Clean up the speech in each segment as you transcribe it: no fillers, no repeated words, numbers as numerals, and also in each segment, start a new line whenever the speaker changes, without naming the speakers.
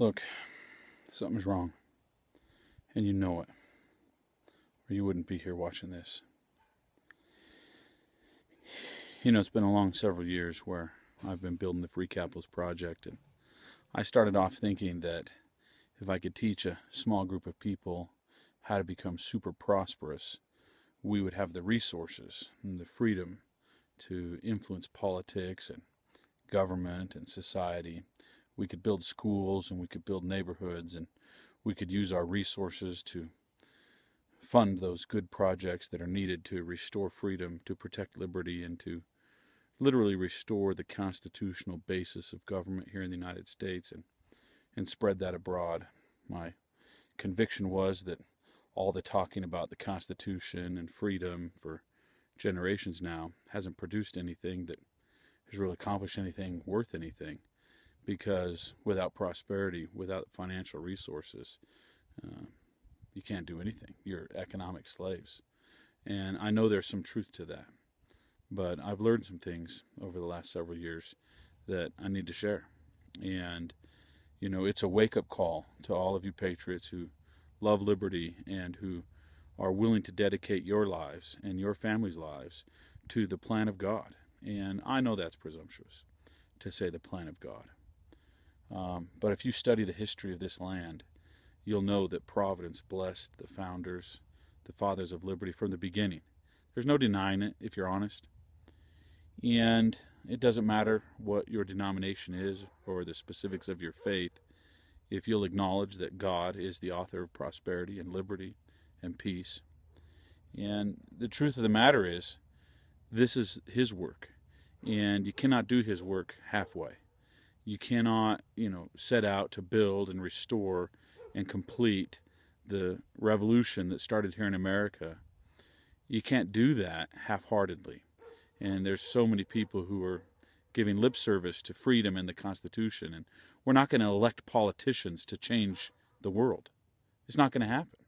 Look, something's wrong, and you know it, or you wouldn't be here watching this. You know, it's been a long several years where I've been building the Free Capitalist Project, and I started off thinking that if I could teach a small group of people how to become super prosperous, we would have the resources and the freedom to influence politics and government and society. We could build schools and we could build neighborhoods, and we could use our resources to fund those good projects that are needed to restore freedom, to protect liberty, and to literally restore the constitutional basis of government here in the United States and spread that abroad. My conviction was that all the talking about the Constitution and freedom for generations now hasn't produced anything that has really accomplished anything worth anything, because without prosperity, without financial resources, you can't do anything. You're economic slaves. And I know there's some truth to that, but I've learned some things over the last several years that I need to share. And, you know, it's a wake-up call to all of you patriots who love liberty and who are willing to dedicate your lives and your family's lives to the plan of God. And I know that's presumptuous to say the plan of God. But if you study the history of this land, you'll know that Providence blessed the founders, the fathers of liberty from the beginning. There's no denying it, if you're honest. And it doesn't matter what your denomination is or the specifics of your faith, if you'll acknowledge that God is the author of prosperity and liberty and peace. And the truth of the matter is, this is His work, and you cannot do His work halfway. You cannot, set out to build and restore and complete the revolution that started here in America. You can't do that half-heartedly. And there's so many people who are giving lip service to freedom and the Constitution, and we're not going to elect politicians to change the world. It's not going to happen.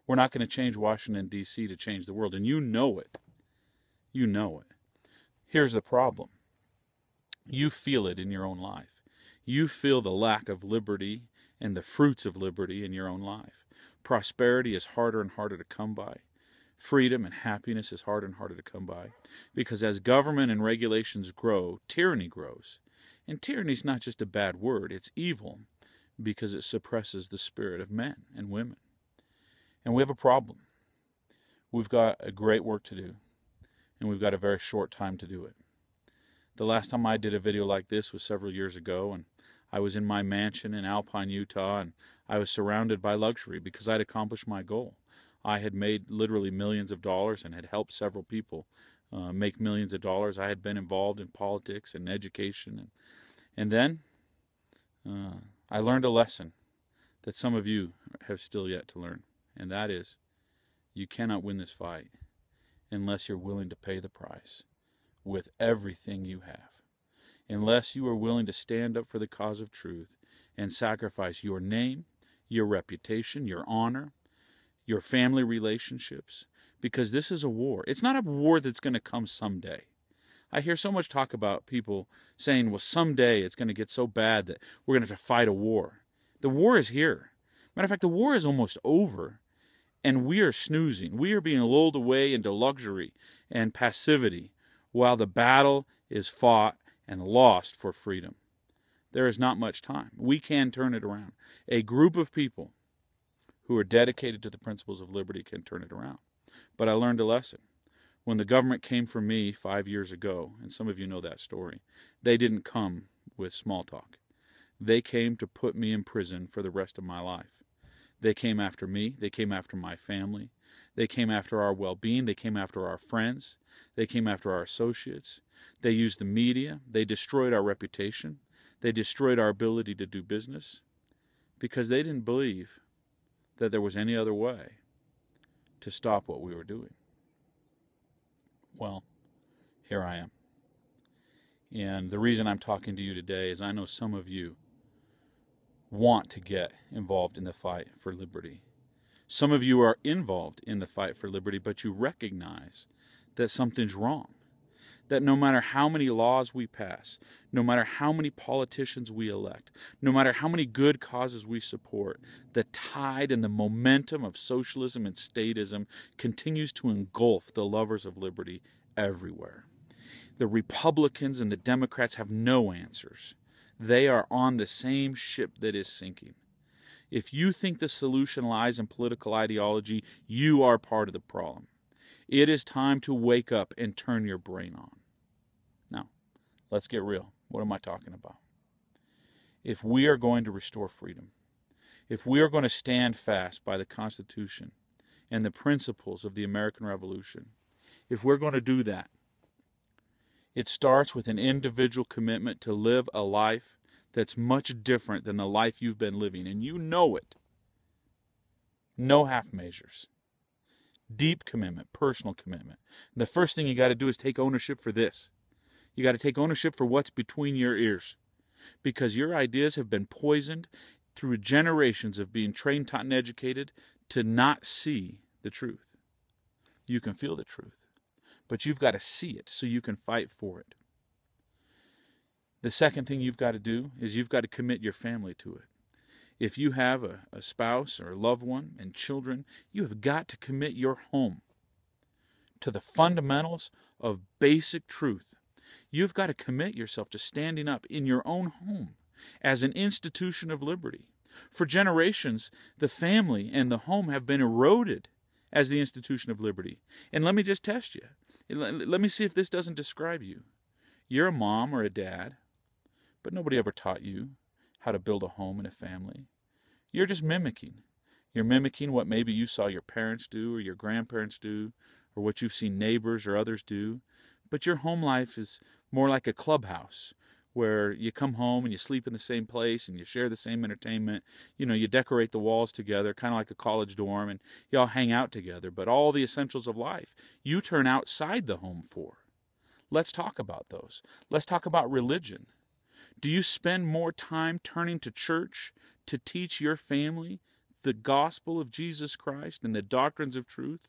We're not going to change Washington, D.C. to change the world, and you know it. You know it. Here's the problem. You feel it in your own life. You feel the lack of liberty and the fruits of liberty in your own life. Prosperity is harder and harder to come by. Freedom and happiness is harder and harder to come by. Because as government and regulations grow, tyranny grows. And tyranny is not just a bad word, it's evil, because it suppresses the spirit of men and women. And we have a problem. We've got a great work to do, and we've got a very short time to do it. The last time I did a video like this was several years ago, and I was in my mansion in Alpine, Utah, and I was surrounded by luxury because I'd accomplished my goal. I had made literally millions of dollars and had helped several people make millions of dollars. I had been involved in politics and education. And then I learned a lesson that some of you have still yet to learn, and that is you cannot win this fight unless you're willing to pay the price with everything you have. Unless you are willing to stand up for the cause of truth and sacrifice your name, your reputation, your honor, your family relationships, because this is a war. It's not a war that's going to come someday. I hear so much talk about people saying, well, someday it's going to get so bad that we're going to have to fight a war. The war is here. Matter of fact, the war is almost over, and we are snoozing. We are being lulled away into luxury and passivity while the battle is fought and lost for freedom. There is not much time. We can turn it around. A group of people who are dedicated to the principles of liberty can turn it around. But I learned a lesson. When the government came for me 5 years ago, and some of you know that story, they didn't come with small talk. They came to put me in prison for the rest of my life. They came after me. They came after my family. They came after our well-being. They came after our friends. They came after our associates. They used the media. They destroyed our reputation. They destroyed our ability to do business because they didn't believe that there was any other way to stop what we were doing. Well, here I am. And the reason I'm talking to you today is I know some of you want to get involved in the fight for liberty. Some of you are involved in the fight for liberty, but you recognize that something's wrong, that no matter how many laws we pass, no matter how many politicians we elect, no matter how many good causes we support, the tide and the momentum of socialism and statism continues to engulf the lovers of liberty everywhere. The Republicans and the Democrats have no answers. They are on the same ship that is sinking. If you think the solution lies in political ideology, you are part of the problem. It is time to wake up and turn your brain on. Now, let's get real. What am I talking about? If we are going to restore freedom, if we are going to stand fast by the Constitution and the principles of the American Revolution, if we're going to do that, it starts with an individual commitment to live a life that's much different than the life you've been living, and you know it. No half measures. Deep commitment, personal commitment. And the first thing you got to do is take ownership for this. You got to take ownership for what's between your ears, because your ideas have been poisoned through generations of being trained, taught, and educated to not see the truth. You can feel the truth, but you've got to see it so you can fight for it. The second thing you've got to do is you've got to commit your family to it. If you have a spouse or a loved one and children, you have got to commit your home to the fundamentals of basic truth. You've got to commit yourself to standing up in your own home as an institution of liberty. For generations, the family and the home have been eroded as the institution of liberty. And let me just test you. Let me see if this doesn't describe you. You're a mom or a dad, but nobody ever taught you how to build a home and a family. You're just mimicking. You're mimicking what maybe you saw your parents do or your grandparents do or what you've seen neighbors or others do. But your home life is more like a clubhouse where you come home and you sleep in the same place and you share the same entertainment. You know, you decorate the walls together, kind of like a college dorm, and you all hang out together. But all the essentials of life, you turn outside the home for. Let's talk about those. Let's talk about religion. Do you spend more time turning to church to teach your family the gospel of Jesus Christ and the doctrines of truth?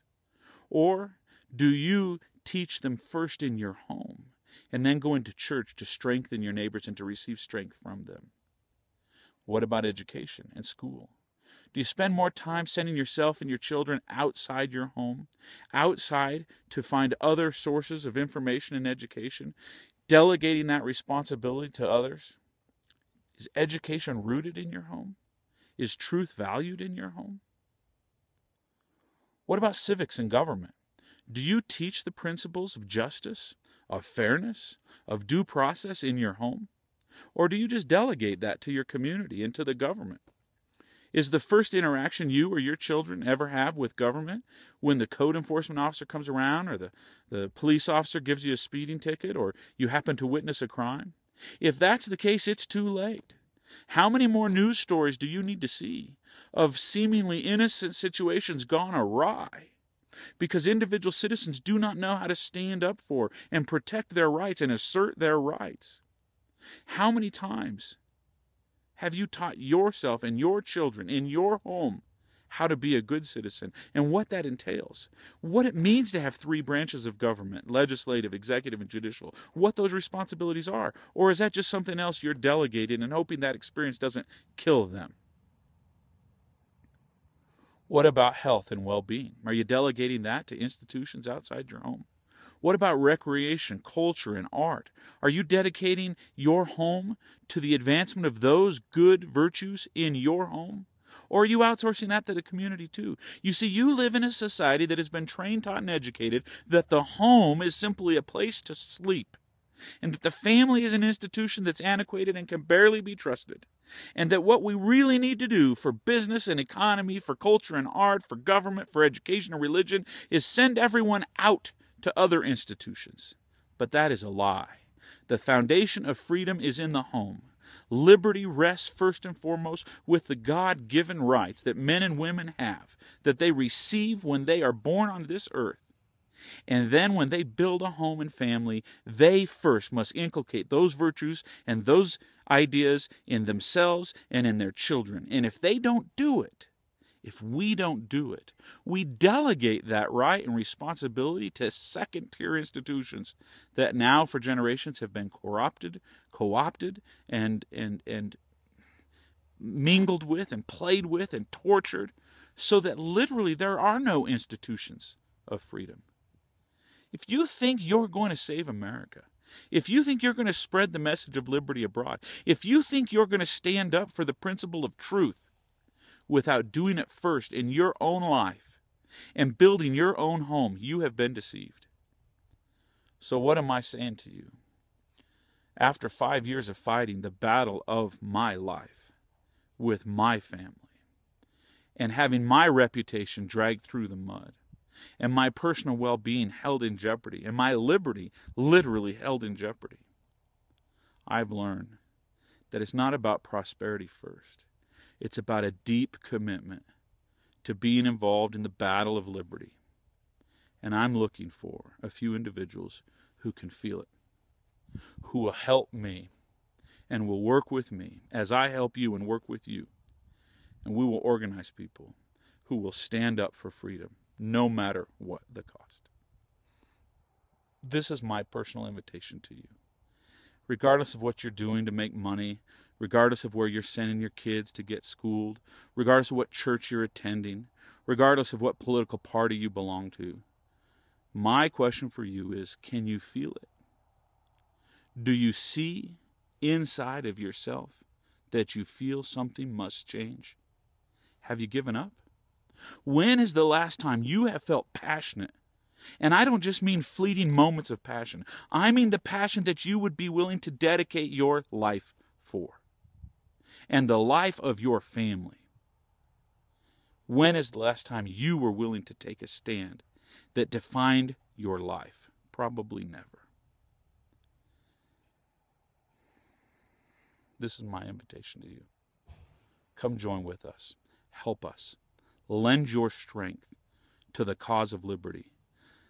Or do you teach them first in your home and then go into church to strengthen your neighbors and to receive strength from them? What about education and school? Do you spend more time sending yourself and your children outside your home, outside to find other sources of information and education, delegating that responsibility to others? Is education rooted in your home? Is truth valued in your home? What about civics and government? Do you teach the principles of justice, of fairness, of due process in your home? Or do you just delegate that to your community and to the government? Is the first interaction you or your children ever have with government when the code enforcement officer comes around or the police officer gives you a speeding ticket or you happen to witness a crime? If that's the case, it's too late. How many more news stories do you need to see of seemingly innocent situations gone awry because individual citizens do not know how to stand up for and protect their rights and assert their rights? How many times have you taught yourself and your children in your home how to be a good citizen and what that entails? What it means to have three branches of government, legislative, executive, and judicial, what those responsibilities are? Or is that just something else you're delegating and hoping that experience doesn't kill them? What about health and well-being? Are you delegating that to institutions outside your home? What about recreation, culture, and art? Are you dedicating your home to the advancement of those good virtues in your home? Or are you outsourcing that to the community too? You see, you live in a society that has been trained, taught, and educated that the home is simply a place to sleep, and that the family is an institution that's antiquated and can barely be trusted, and that what we really need to do for business and economy, for culture and art, for government, for education and religion is send everyone out to other institutions. But that is a lie. The foundation of freedom is in the home. Liberty rests first and foremost with the God-given rights that men and women have, that they receive when they are born on this earth. And then when they build a home and family, they first must inculcate those virtues and those ideas in themselves and in their children. And if they don't do it, If we don't do it, we delegate that right and responsibility to second-tier institutions that now for generations have been corrupted, co-opted, and mingled with and played with and tortured, so that literally there are no institutions of freedom. If you think you're going to save America, if you think you're going to spread the message of liberty abroad, if you think you're going to stand up for the principle of truth without doing it first in your own life and building your own home, you have been deceived. So what am I saying to you? After 5 years of fighting the battle of my life with my family and having my reputation dragged through the mud and my personal well-being held in jeopardy and my liberty literally held in jeopardy, I've learned that it's not about prosperity first. It's about a deep commitment to being involved in the battle of liberty. And I'm looking for a few individuals who can feel it, who will help me and will work with me as I help you and work with you. And we will organize people who will stand up for freedom, no matter what the cost. This is my personal invitation to you. Regardless of what you're doing to make money, regardless of where you're sending your kids to get schooled, regardless of what church you're attending, regardless of what political party you belong to, my question for you is, can you feel it? Do you see inside of yourself that you feel something must change? Have you given up? When is the last time you have felt passionate? And I don't just mean fleeting moments of passion. I mean the passion that you would be willing to dedicate your life for, and the life of your family. When is the last time you were willing to take a stand that defined your life? Probably never. This is my invitation to you. Come join with us. Help us. Lend your strength to the cause of liberty.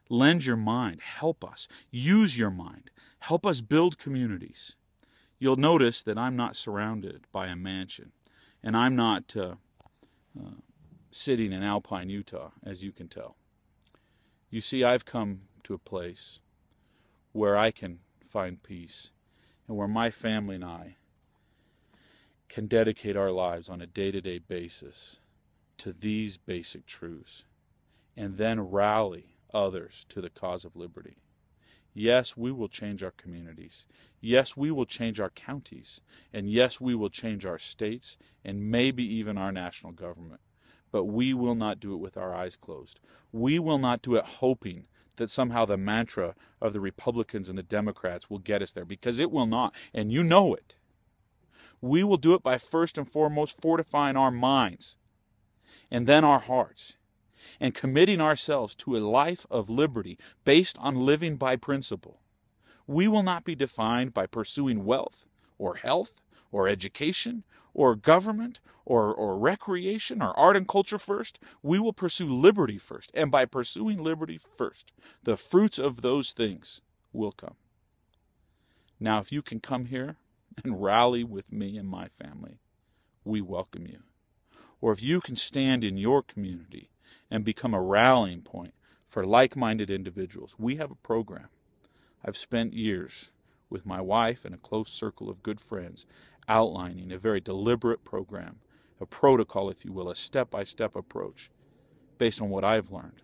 Lend your mind. Help us. Use your mind. Help us build communities. You'll notice that I'm not surrounded by a mansion, and I'm not sitting in Alpine, Utah, as you can tell. You see, I've come to a place where I can find peace and where my family and I can dedicate our lives on a day-to-day basis to these basic truths and then rally others to the cause of liberty. Yes, we will change our communities. Yes, we will change our counties. And yes, we will change our states and maybe even our national government. But we will not do it with our eyes closed. We will not do it hoping that somehow the mantra of the Republicans and the Democrats will get us there, because it will not, and you know it. We will do it by first and foremost fortifying our minds and then our hearts, and committing ourselves to a life of liberty based on living by principle. We will not be defined by pursuing wealth or health or education or government or recreation or art and culture first. We will pursue liberty first, and by pursuing liberty first, the fruits of those things will come. Now, if you can come here and rally with me and my family, we welcome you. Or if you can stand in your community and become a rallying point for like-minded individuals, we have a program. I've spent years with my wife and a close circle of good friends outlining a very deliberate program, a protocol, if you will, a step-by-step approach based on what I've learned.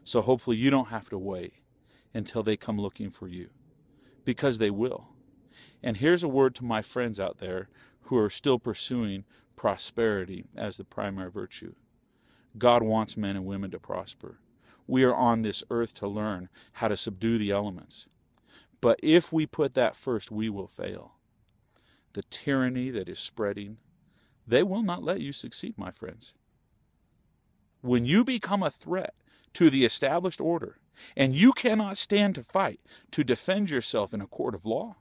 So hopefully you don't have to wait until they come looking for you, because they will. And here's a word to my friends out there who are still pursuing prosperity as the primary virtue. God wants men and women to prosper. We are on this earth to learn how to subdue the elements. But if we put that first, we will fail. The tyranny that is spreading, they will not let you succeed, my friends. When you become a threat to the established order, and you cannot stand to fight to defend yourself in a court of law,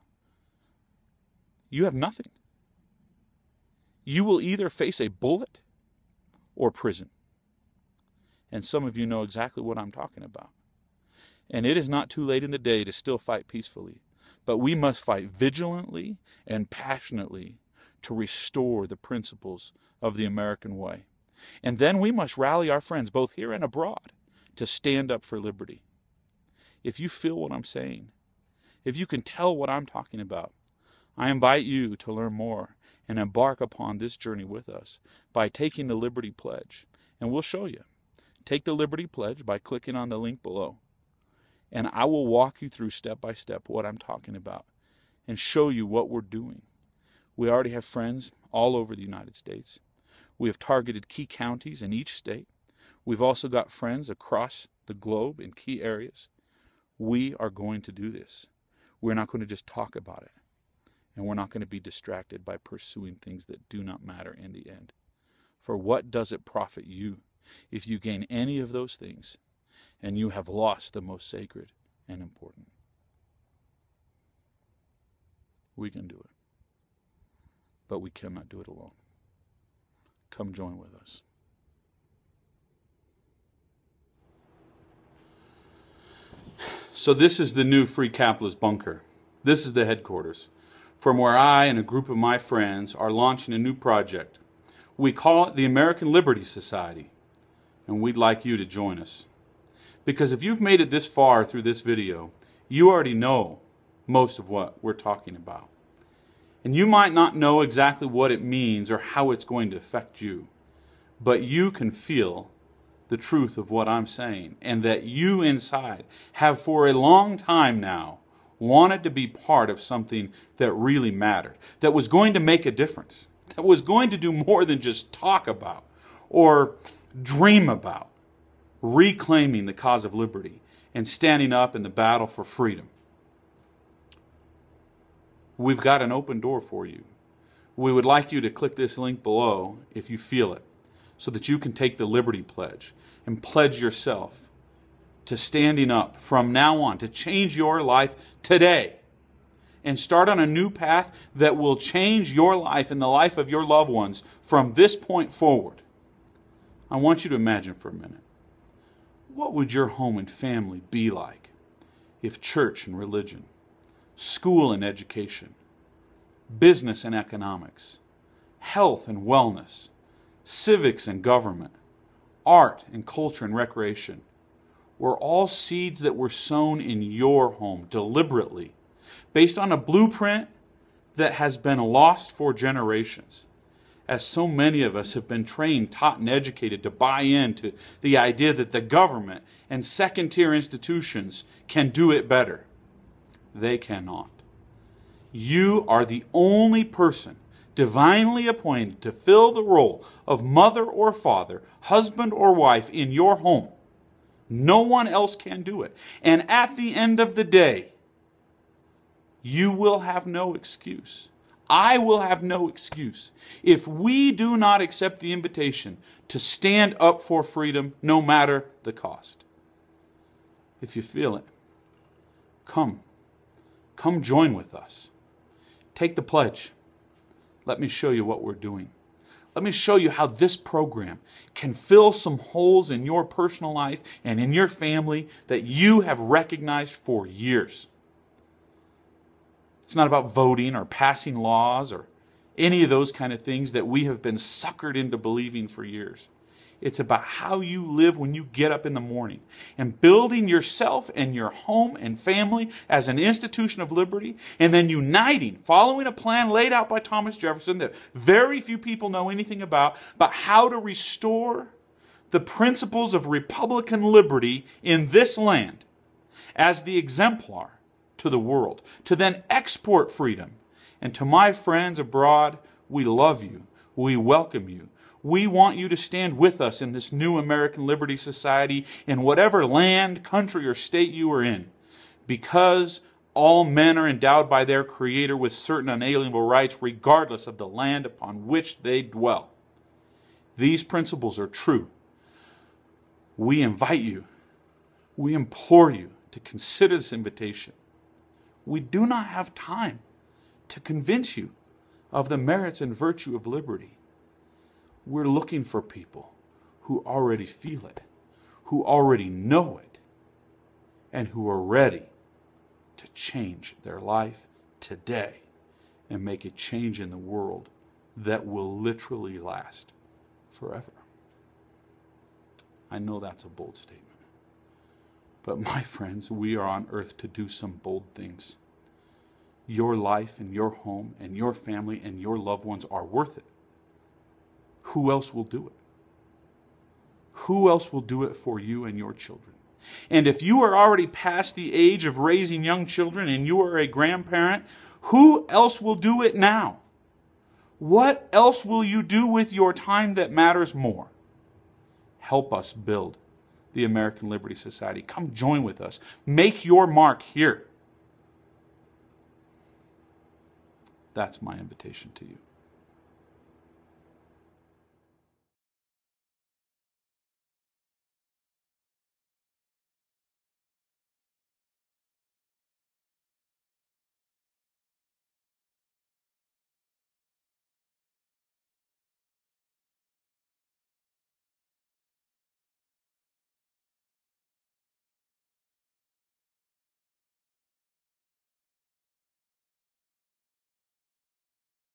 you have nothing. You will either face a bullet or prison. And some of you know exactly what I'm talking about. And it is not too late in the day to still fight peacefully. But we must fight vigilantly and passionately to restore the principles of the American way. And then we must rally our friends, both here and abroad, to stand up for liberty. If you feel what I'm saying, if you can tell what I'm talking about, I invite you to learn more and embark upon this journey with us by taking the Liberty Pledge. And we'll show you. Take the Liberty Pledge by clicking on the link below. And I will walk you through step by step what I'm talking about and show you what we're doing. We already have friends all over the United States. We have targeted key counties in each state. We've also got friends across the globe in key areas. We are going to do this. We're not going to just talk about it. And we're not going to be distracted by pursuing things that do not matter in the end. For what does it profit you if you gain any of those things and you have lost the most sacred and important? We can do it. But we cannot do it alone. Come join with us. So this is the new Free Capitalist Bunker. This is the headquarters, from where I and a group of my friends are launching a new project. We call it the American Liberty Society, and we'd like you to join us. Because if you've made it this far through this video, you already know most of what we're talking about. And you might not know exactly what it means or how it's going to affect you, but you can feel the truth of what I'm saying, and that you inside have for a long time now wanted to be part of something that really mattered, that was going to make a difference, that was going to do more than just talk about or dream about reclaiming the cause of liberty and standing up in the battle for freedom. We've got an open door for you. We would like you to click this link below if you feel it, so that you can take the Liberty Pledge and pledge yourself to standing up from now on, to change your life today and start on a new path that will change your life and the life of your loved ones from this point forward. I want you to imagine for a minute, what would your home and family be like if church and religion, school and education, business and economics, health and wellness, civics and government, art and culture and recreation were all seeds that were sown in your home deliberately, based on a blueprint that has been lost for generations, as so many of us have been trained, taught, and educated to buy into the idea that the government and second-tier institutions can do it better. They cannot. You are the only person divinely appointed to fill the role of mother or father, husband or wife in your home. No one else can do it. And at the end of the day, you will have no excuse. I will have no excuse if we do not accept the invitation to stand up for freedom no matter the cost. If you feel it, come join with us. Take the pledge. Let me show you what we're doing. Let me show you how this program can fill some holes in your personal life and in your family that you have recognized for years. It's not about voting or passing laws or any of those kind of things that we have been suckered into believing for years. It's about how you live when you get up in the morning and building yourself and your home and family as an institution of liberty, and then uniting, following a plan laid out by Thomas Jefferson that very few people know anything about how to restore the principles of Republican liberty in this land as the exemplar to the world, to then export freedom. And to my friends abroad, we love you. We welcome you. We want you to stand with us in this new American Liberty Society in whatever land, country, or state you are in, because all men are endowed by their Creator with certain unalienable rights regardless of the land upon which they dwell. These principles are true. We invite you, we implore you to consider this invitation. We do not have time to convince you of the merits and virtue of liberty. We're looking for people who already feel it, who already know it, and who are ready to change their life today and make a change in the world that will literally last forever. I know that's a bold statement. But my friends, we are on earth to do some bold things. Your life and your home and your family and your loved ones are worth it. Who else will do it? Who else will do it for you and your children? And if you are already past the age of raising young children and you are a grandparent, who else will do it now? What else will you do with your time that matters more? Help us build the American Liberty Society. Come join with us. Make your mark here. That's my invitation to you.